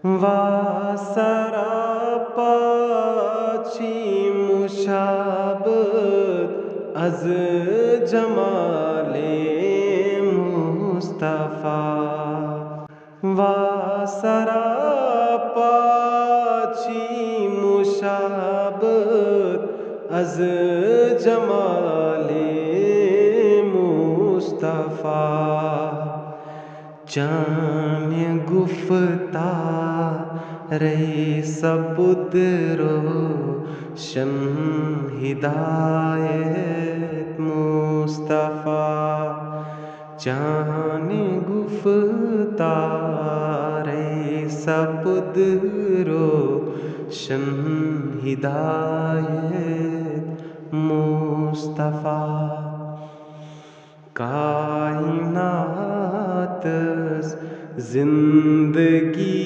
وا سراپاچی مشابهت از جمال مصطفی وا سراپاچی مشابهت از جمال مصطفی جان گفتار سبد روشن ہدایت مصطفی جان گفتار سبد روشن ہدایت مصطفی کائنات زندگی